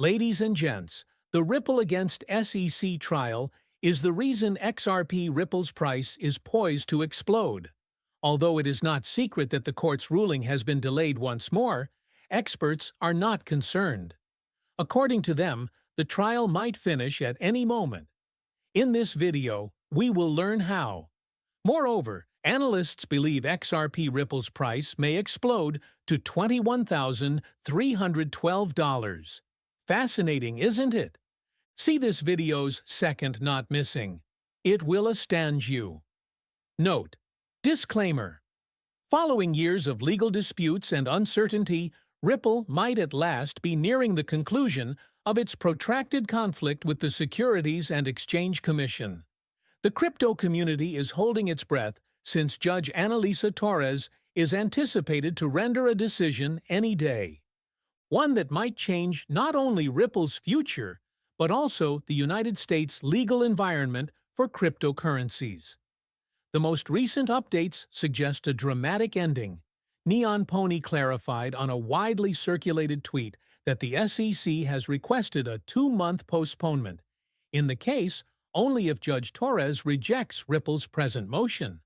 Ladies and gents, the Ripple against SEC trial is the reason XRP Ripple's price is poised to explode. Although it is not secret that the court's ruling has been delayed once more, experts are not concerned. According to them, the trial might finish at any moment. In this video, we will learn how. Moreover, analysts believe XRP Ripple's price may explode to $21,312. Fascinating, isn't it? See this video's second not missing. It will astound you. Note: disclaimer. Following years of legal disputes and uncertainty, Ripple might at last be nearing the conclusion of its protracted conflict with the Securities and Exchange Commission. The crypto community is holding its breath since Judge Analisa Torres is anticipated to render a decision any day. One that might change not only Ripple's future, but also the United States' legal environment for cryptocurrencies. The most recent updates suggest a dramatic ending. Neon Pony clarified on a widely circulated tweet that the SEC has requested a 2-month postponement, in the case only if Judge Torres rejects Ripple's present motion.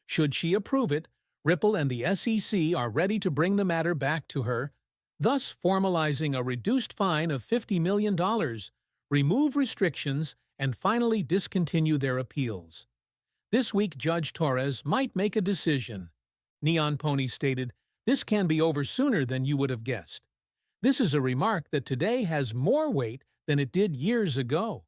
Should she approve it, Ripple and the SEC are ready to bring the matter back to her, thus formalizing a reduced fine of $50 million, remove restrictions, and finally discontinue their appeals. This week Judge Torres might make a decision. Neon Pony stated, "This can be over sooner than you would have guessed." This is a remark that today has more weight than it did years ago.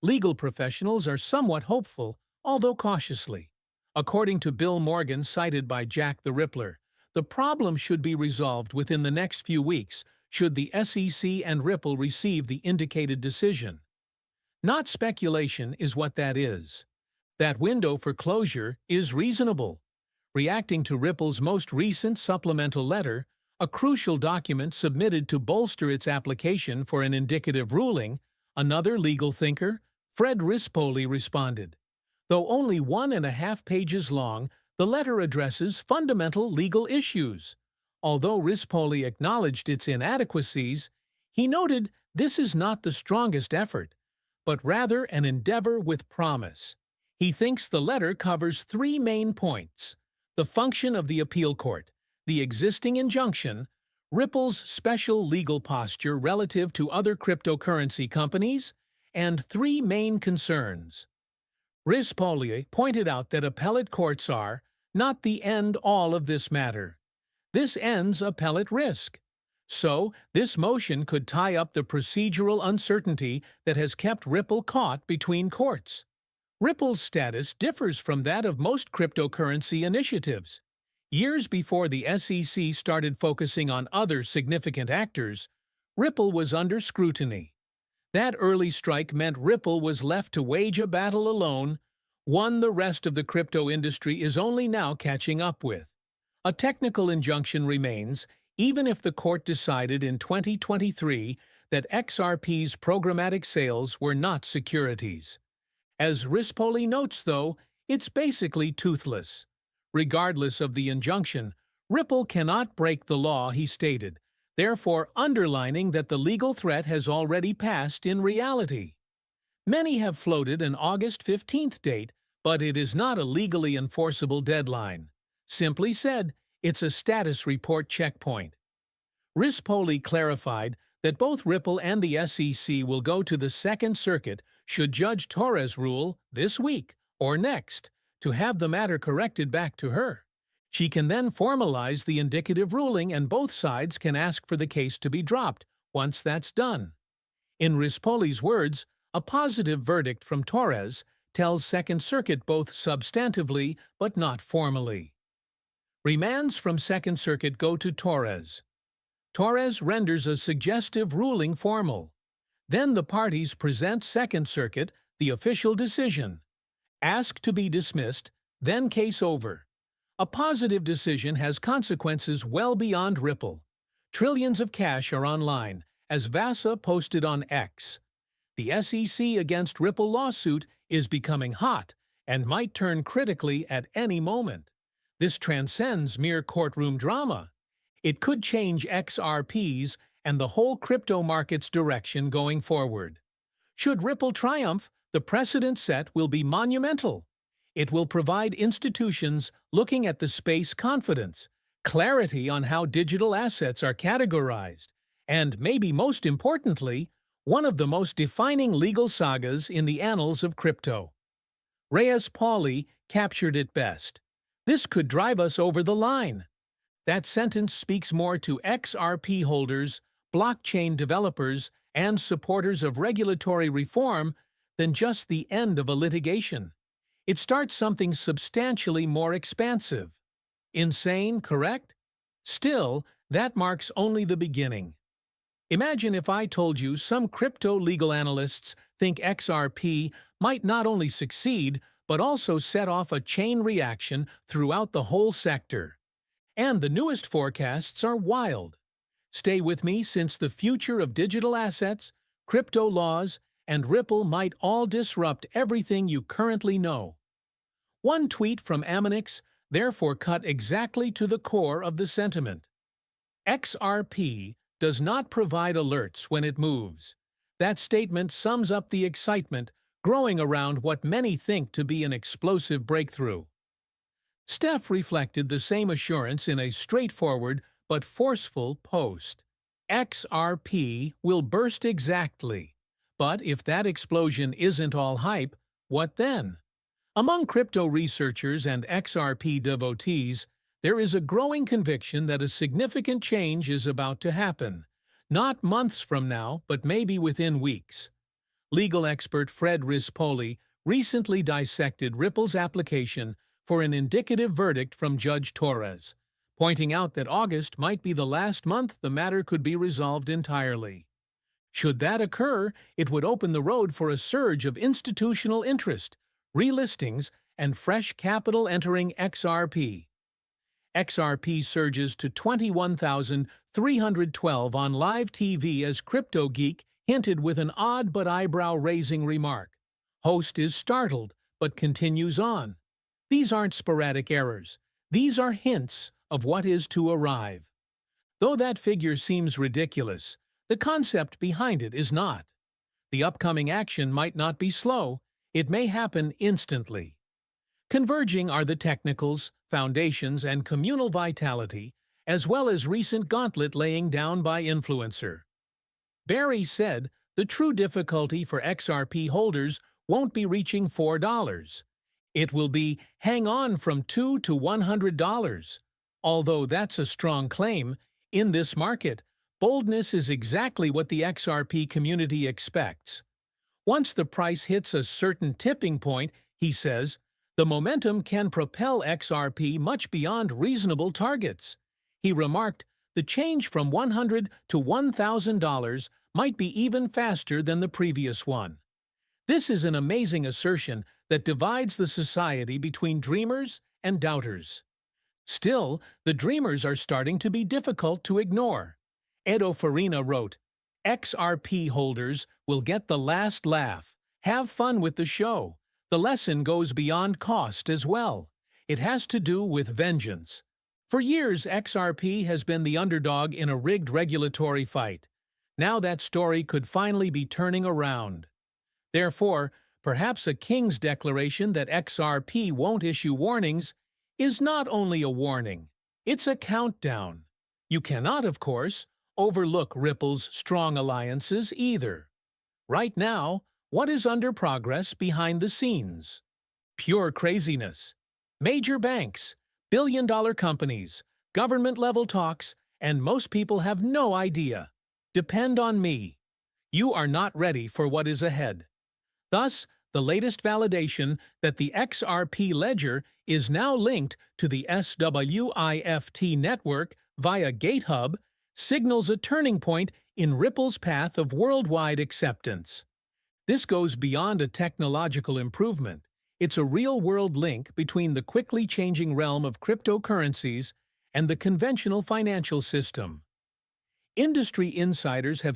Legal professionals are somewhat hopeful, although cautiously. According to Bill Morgan cited by Jack the Rippler, the problem should be resolved within the next few weeks should the SEC and Ripple receive the indicated decision. Not speculation is what that is. That window for closure is reasonable. Reacting to Ripple's most recent supplemental letter, a crucial document submitted to bolster its application for an indicative ruling, another legal thinker, Fred Rispoli, responded. Though only 1.5 pages long, the letter addresses fundamental legal issues. Although Rispoli acknowledged its inadequacies, he noted this is not the strongest effort, but rather an endeavor with promise. He thinks the letter covers 3 main points: the function of the appeal court, the existing injunction, Ripple's special legal posture relative to other cryptocurrency companies, and 3 main concerns. Rispoli pointed out that appellate courts are not the end-all of this matter. This ends appellate risk. So, this motion could tie up the procedural uncertainty that has kept Ripple caught between courts. Ripple's status differs from that of most cryptocurrency initiatives. Years before the SEC started focusing on other significant actors, Ripple was under scrutiny. That early strike meant Ripple was left to wage a battle alone, one the rest of the crypto industry is only now catching up with. A technical injunction remains, even if the court decided in 2023 that XRP's programmatic sales were not securities. As Rispoli notes, though, it's basically toothless. Regardless of the injunction, Ripple cannot break the law, he stated, therefore underlining that the legal threat has already passed in reality. Many have floated an August 15th date, but it is not a legally enforceable deadline. Simply said, it's a status report checkpoint. Rispoli clarified that both Ripple and the SEC will go to the Second Circuit should Judge Torres rule this week or next to have the matter corrected back to her. She can then formalize the indicative ruling and both sides can ask for the case to be dropped once that's done. In Rispoli's words, a positive verdict from Torres tells Second Circuit both substantively but not formally. Remands from Second Circuit go to Torres. Torres renders a suggestive ruling formal. Then the parties present Second Circuit the official decision. Ask to be dismissed, then case over. A positive decision has consequences well beyond Ripple. Trillions of cash are online, as Vasa posted on X. The SEC against Ripple lawsuit is becoming hot and might turn critically at any moment. This transcends mere courtroom drama. It could change XRP's and the whole crypto market's direction going forward. Should Ripple triumph, the precedent set will be monumental. It will provide institutions looking at the space confidence, clarity on how digital assets are categorized, and maybe most importantly, one of the most defining legal sagas in the annals of crypto. Reyes Pauli captured it best. This could drive us over the line. That sentence speaks more to XRP holders, blockchain developers, and supporters of regulatory reform than just the end of a litigation. It starts something substantially more expansive. Insane, correct? Still, that marks only the beginning. Imagine if I told you some crypto legal analysts think XRP might not only succeed, but also set off a chain reaction throughout the whole sector. And the newest forecasts are wild. Stay with me, since the future of digital assets, crypto laws, and Ripple might all disrupt everything you currently know. One tweet from Aminix therefore cut exactly to the core of the sentiment. XRP does not provide alerts when it moves. That statement sums up the excitement growing around what many think to be an explosive breakthrough. Steph reflected the same assurance in a straightforward but forceful post. XRP will burst exactly. But if that explosion isn't all hype, what then? Among crypto researchers and XRP devotees, there is a growing conviction that a significant change is about to happen, not months from now, but maybe within weeks. Legal expert Fred Rispoli recently dissected Ripple's application for an indicative verdict from Judge Torres, pointing out that August might be the last month the matter could be resolved entirely. Should that occur, it would open the road for a surge of institutional interest, relistings, and fresh capital entering XRP. XRP surges to 21,312 on live TV as Crypto Geek hinted with an odd but eyebrow-raising remark. Host is startled, but continues on. These aren't sporadic errors. These are hints of what is to arrive. Though that figure seems ridiculous, the concept behind it is not. The upcoming action might not be slow. It may happen instantly. Converging are the technicals, foundations, and communal vitality, as well as recent gauntlet laying down by influencer. Barry said the true difficulty for XRP holders won't be reaching $4. It will be hang on from $2 to $100. Although that's a strong claim, in this market, boldness is exactly what the XRP community expects. Once the price hits a certain tipping point, he says, the momentum can propel XRP much beyond reasonable targets. He remarked, the change from $100 to $1,000 might be even faster than the previous one. This is an amazing assertion that divides the society between dreamers and doubters. Still, the dreamers are starting to be difficult to ignore. Edo Farina wrote, XRP holders will get the last laugh. Have fun with the show. The lesson goes beyond cost as well. It has to do with vengeance. For years, XRP has been the underdog in a rigged regulatory fight. Now that story could finally be turning around. Therefore, perhaps a king's declaration that XRP won't issue warnings is not only a warning, it's a countdown. You cannot, of course, overlook Ripple's strong alliances either. Right now, what is under progress behind the scenes? Pure craziness. Major banks, billion-dollar companies, government-level talks, and most people have no idea. Depend on me. You are not ready for what is ahead. Thus, the latest validation that the XRP ledger is now linked to the SWIFT network via GateHub signals a turning point in Ripple's path of worldwide acceptance. This goes beyond a technological improvement. It's a real-world link between the quickly changing realm of cryptocurrencies and the conventional financial system. Industry insiders have